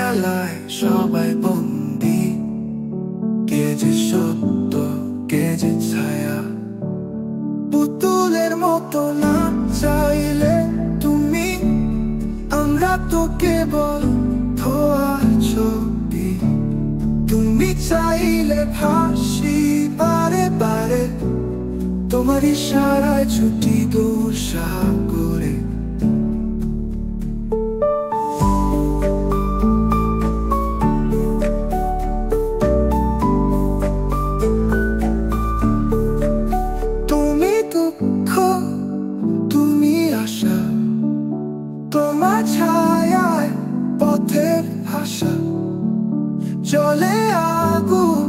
খেলায় সবাই বন্দি, কে যে সত্য কে যে ছায়া। পুতুলের মতো না চাইলে তুমি, আমরা তো কেবল ধোয়া ছবি। তুমি চাইলে ভাসি বারে বারে, তোমার ইশারায় ছুটি দূর সাগরে। তুমি দুঃখ, তুমি আশা, তোমার ছায়ায় পথের ভাষা। জলে আগুন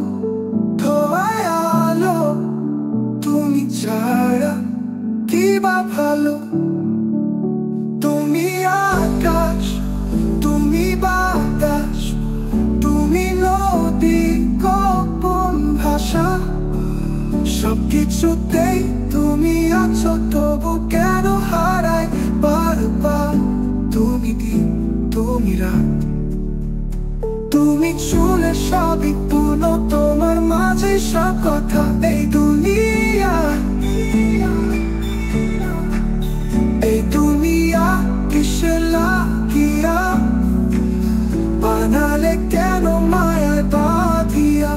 ধোয়ায় আলো, তুমি ছাড়া কি বা ভালো। তুমি আকাশ, তুমি বাতাস, তুমি নদী গোপন ভাষা। সবকিছুতেই তুমি আছো, তবু কেন হারাই বারবার। তুমি দিন, তুমি রাত, তুমি চুলে সবই পূর্ণ, তোমার মাঝে সব কথা। এই দুনিয়া, এই দুনিয়া কিসের লাগিয়া বানালে কেন মায়ায় বাঁধিয়া।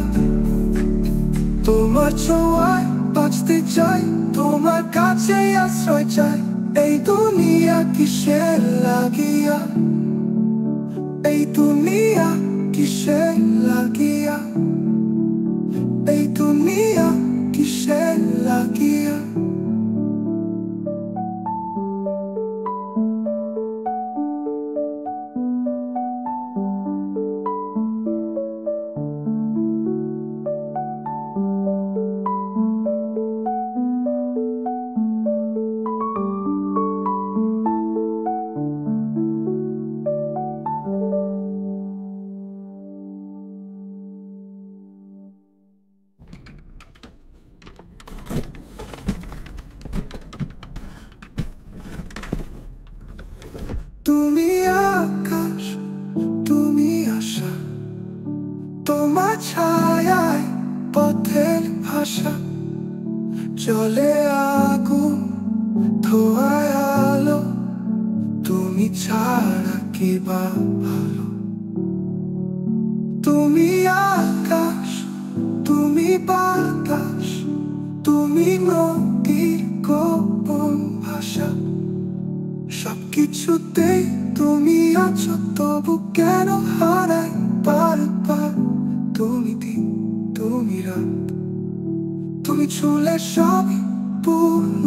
তোমার ছোঁয়ায় বাঁচতে চাই, তোমার কাছে আশ্রয় চাই। এই দুনিয়া কিসের লাগিয়া, এই দুনিয়া কিসের লাগিয়া, এই দুনিয়া কিসের লাগিয়া। তুমি আকাশ, তুমি আশা, তোমার ছায়ায় পথের ভাষা। জলে আগুন ধোয়ায় আলো, তুমি ছাড়া কি বা ভালো। তুমি আকাশ, তুমি বাতাস, তুমি নদী গোপন ভাষা। সবকিছুতেই তুমি আছো, তবু কেন হারাই বারবার। তুমি দিন, তুমি রাত, তুমি চুলে সবই পূর্ণ,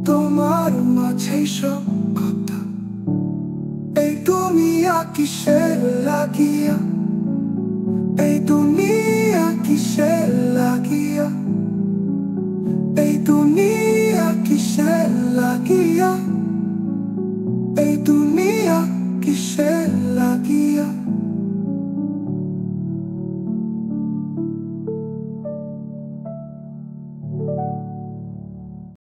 তোমার মাঝে সব কথা। এই দুনিয়া কিসের লাগিয়া, এই দুনিয়া কিসের